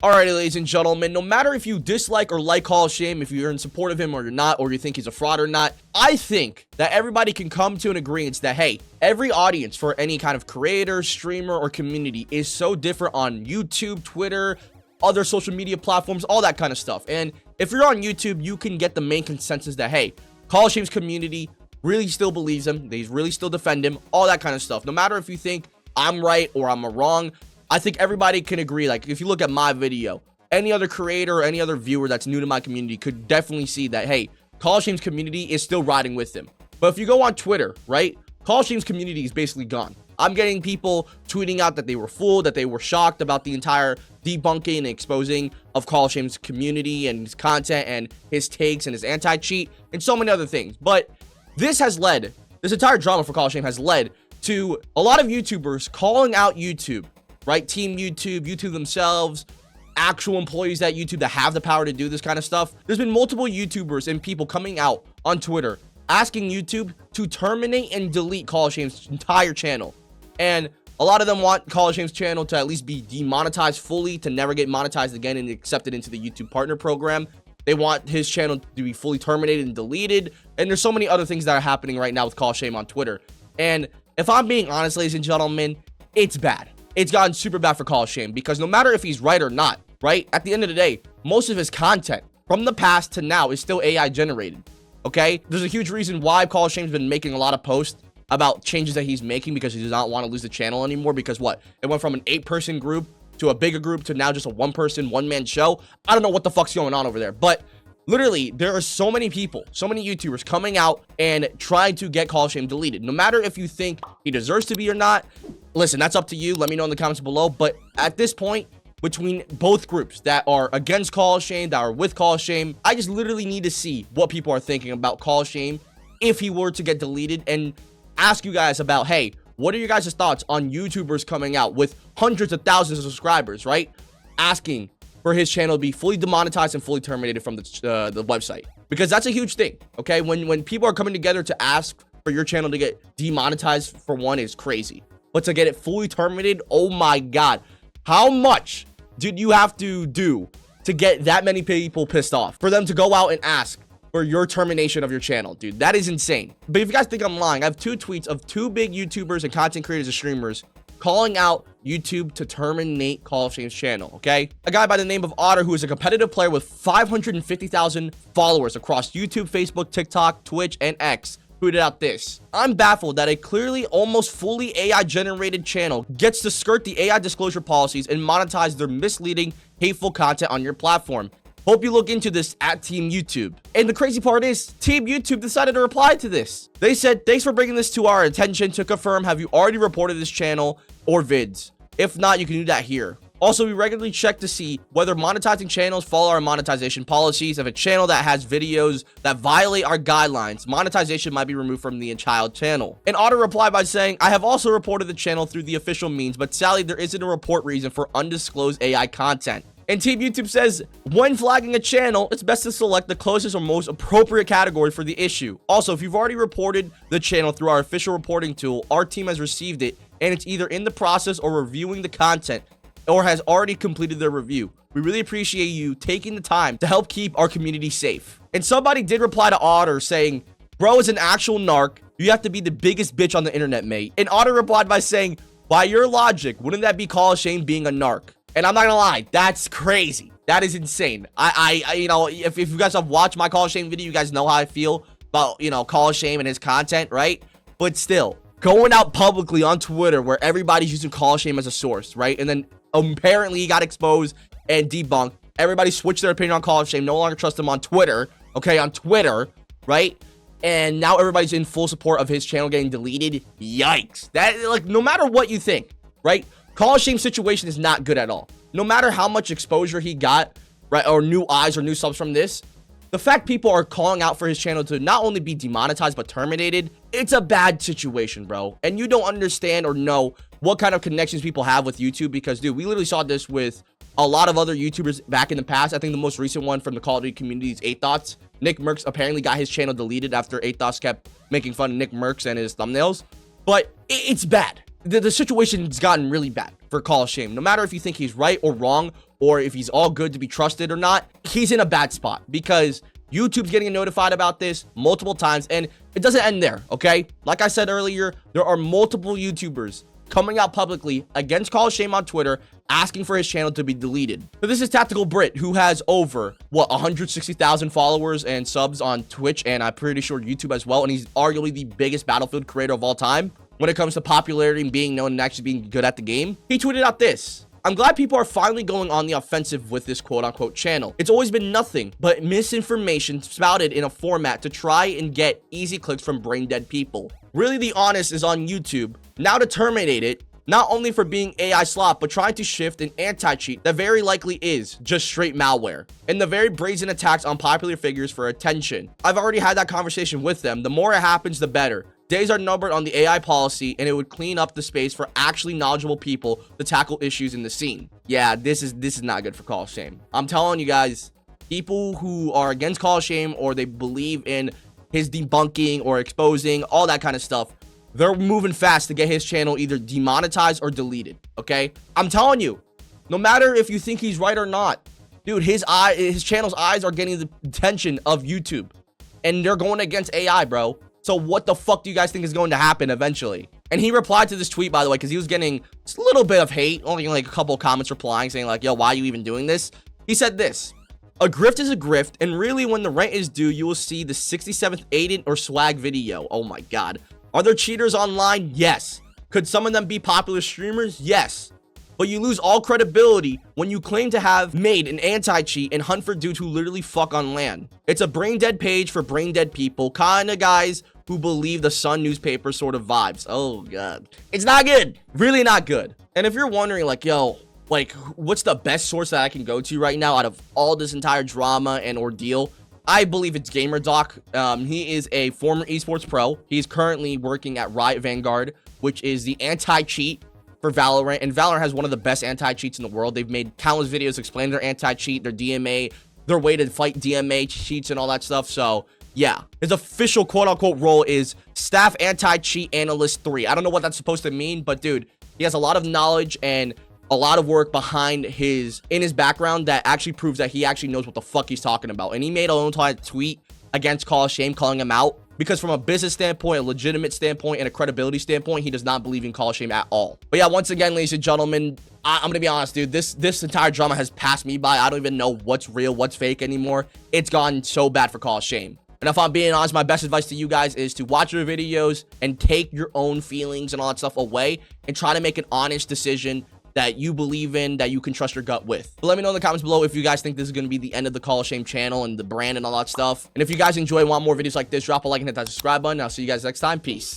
Alrighty, ladies and gentlemen, no matter if you dislike or like Call of Shame, if you're in support of him or you're not, or you think he's a fraud or not, I think that everybody can come to an agreement that, hey, every audience for any kind of creator, streamer, or community is so different on YouTube, Twitter, other social media platforms, all that kind of stuff. And if you're on YouTube, you can get the main consensus that, hey, Call of Shame's community really still believes him, they really still defend him, all that kind of stuff. No matter if you think I'm right or I'm wrong, I think everybody can agree. Like, if you look at my video, any other creator or any other viewer that's new to my community could definitely see that, hey, Call of Shame's community is still riding with him. But if you go on Twitter, right, Call of Shame's community is basically gone. I'm getting people tweeting out that they were fooled, that they were shocked about the entire debunking and exposing of Call of Shame's community and his content and his takes and his anti-cheat and so many other things. But this entire drama for Call of Shame has led to a lot of YouTubers calling out YouTube, right? Team YouTube, YouTube themselves, actual employees at YouTube that have the power to do this kind of stuff. There's been multiple YouTubers and people coming out on Twitter asking YouTube to terminate and delete Call of Shame's entire channel. And a lot of them want Call of Shame's channel to at least be demonetized fully, to never get monetized again and accepted into the YouTube partner program. They want his channel to be fully terminated and deleted. And there's so many other things that are happening right now with Call of Shame on Twitter. And if I'm being honest, ladies and gentlemen, it's bad. It's gotten super bad for Call of Shame, because no matter if he's right or not, right, at the end of the day, most of his content from the past to now is still AI generated, okay? There's a huge reason why Call of Shame's been making a lot of posts about changes that he's making, because he does not want to lose the channel anymore, because what? It went from an 8-person group to a bigger group to now just a 1-person, 1-man show. I don't know what the fuck's going on over there, but literally, there are so many people, so many YouTubers coming out and trying to get Call of Shame deleted. No matter if you think he deserves to be or not, listen, that's up to you. Let me know in the comments below. But at this point, between both groups that are against Call of Shame, that are with Call of Shame, I just literally need to see what people are thinking about Call of Shame if he were to get deleted, and ask you guys about, hey, what are your guys' thoughts on YouTubers coming out with hundreds of thousands of subscribers, right? Asking for his channel to be fully demonetized and fully terminated from the website, because that's a huge thing. Okay, when people are coming together to ask for your channel to get demonetized, for one, is crazy, but to get it fully terminated, oh my god, how much did you have to do to get that many people pissed off for them to go out and ask for your termination of your channel? Dude, that is insane. But if you guys think I'm lying, I have 2 tweets of 2 big YouTubers and content creators and streamers calling out YouTube to terminate Call of Shame's channel, okay? A guy by the name of Otter, who is a competitive player with 550,000 followers across YouTube, Facebook, TikTok, Twitch, and X, tweeted out this: I'm baffled that a clearly almost fully AI generated channel gets to skirt the AI disclosure policies and monetize their misleading, hateful content on your platform. Hope you look into this at Team YouTube. And the crazy part is, Team YouTube decided to reply to this. They said, thanks for bringing this to our attention. To confirm, have you already reported this channel or vids? If not, you can do that here. Also, we regularly check to see whether monetizing channels follow our monetization policies. If a channel that has videos that violate our guidelines, monetization might be removed from the entire channel. And Otter replied by saying, I have also reported the channel through the official means, but sadly, there isn't a report reason for undisclosed AI content. And Team YouTube says, when flagging a channel, it's best to select the closest or most appropriate category for the issue. Also, if you've already reported the channel through our official reporting tool, our team has received it, and it's either in the process or reviewing the content, or has already completed their review. We really appreciate you taking the time to help keep our community safe. And somebody did reply to Otter saying, bro is an actual narc. You have to be the biggest bitch on the internet, mate. And Otter replied by saying, by your logic, wouldn't that be Call of Shame being a narc? And I'm not gonna lie, that's crazy. That is insane. I you know, if you guys have watched my Call of Shame video, you guys know how I feel about, you know, Call of Shame and his content, right? But still, going out publicly on Twitter where everybody's using Call of Shame as a source, right? And then apparently he got exposed and debunked. Everybody switched their opinion on Call of Shame, no longer trust him on Twitter, okay, on Twitter, right? And now everybody's in full support of his channel getting deleted. Yikes. That, like, no matter what you think, right? Call of Shame's situation is not good at all. No matter how much exposure he got, right, or new eyes or new subs from this, the fact people are calling out for his channel to not only be demonetized but terminated, it's a bad situation, bro. And you don't understand or know what kind of connections people have with YouTube, because, dude, we literally saw this with a lot of other YouTubers back in the past. I think the most recent one from the Call of Duty community is 8thoughts. Nick Mercs apparently got his channel deleted after 8thoughts kept making fun of Nick Mercs and his thumbnails. But it's bad. the situation's gotten really bad for Call of Shame. No matter if you think he's right or wrong, or if he's all good to be trusted or not, he's in a bad spot because YouTube's getting notified about this multiple times, and it doesn't end there, okay? Like I said earlier, there are multiple YouTubers coming out publicly against Call of Shame on Twitter, asking for his channel to be deleted. So this is Tactical Brit, who has over, 160,000 followers and subs on Twitch, and I'm pretty sure YouTube as well, and he's arguably the biggest Battlefield creator of all time when it comes to popularity and being known and actually being good at the game. He tweeted out this: "I'm glad people are finally going on the offensive with this quote-unquote channel. It's always been nothing but misinformation spouted in a format to try and get easy clicks from brain-dead people. Really, the honest is on YouTube now to terminate it, not only for being AI slop, but trying to shift an anti-cheat that very likely is just straight malware, and the very brazen attacks on popular figures for attention. I've already had that conversation with them. The more it happens, the better. Days are numbered on the AI policy, and it would clean up the space for actually knowledgeable people to tackle issues in the scene." Yeah, this is not good for Call of Shame. I'm telling you guys, people who are against Call of Shame, or they believe in his debunking or exposing, all that kind of stuff, they're moving fast to get his channel either demonetized or deleted, okay? I'm telling you, no matter if you think he's right or not, dude, his channel's eyes are getting the attention of YouTube, and they're going against AI, bro. So what the fuck do you guys think is going to happen eventually? And he replied to this tweet, by the way, because he was getting just a little bit of hate, only like a couple of comments replying, saying like, yo, why are you even doing this? He said this: "A grift is a grift, and really when the rent is due, you will see the 67th Aiden or Swag video." Oh my god. "Are there cheaters online? Yes. Could some of them be popular streamers? Yes. But you lose all credibility when you claim to have made an anti-cheat and hunt for dudes who literally fuck on land. It's a brain-dead page for brain-dead people, kind of guys who believe the Sun newspaper sort of vibes." Oh god. It's not good. Really not good. And if you're wondering like, yo, like, what's the best source that I can go to right now out of all this entire drama and ordeal, I believe it's GamerDoc. He is a former esports pro. He's currently working at Riot Vanguard, which is the anti-cheat for Valorant, and Valorant has one of the best anti-cheats in the world. They've made countless videos explaining their anti-cheat, their DMA, their way to fight DMA cheats and all that stuff. So yeah, his official quote-unquote role is Staff Anti-Cheat Analyst 3. I don't know what that's supposed to mean, but dude, he has a lot of knowledge and a lot of work behind his background that actually proves that he actually knows what the fuck he's talking about. And he made a own tweet against Call of Shame, calling him out, because from a business standpoint, a legitimate standpoint, and a credibility standpoint, he does not believe in Call of Shame at all. But yeah, once again, ladies and gentlemen, I'm gonna be honest, dude, this entire drama has passed me by. I don't even know what's real, what's fake anymore. It's gone so bad for Call of Shame. And if I'm being honest, my best advice to you guys is to watch your videos and take your own feelings and all that stuff away and try to make an honest decision that you believe in, that you can trust your gut with. But let me know in the comments below if you guys think this is going to be the end of the Call of Shame channel and the brand and all that stuff. And if you guys enjoy and want more videos like this, drop a like and hit that subscribe button. I'll see you guys next time. Peace.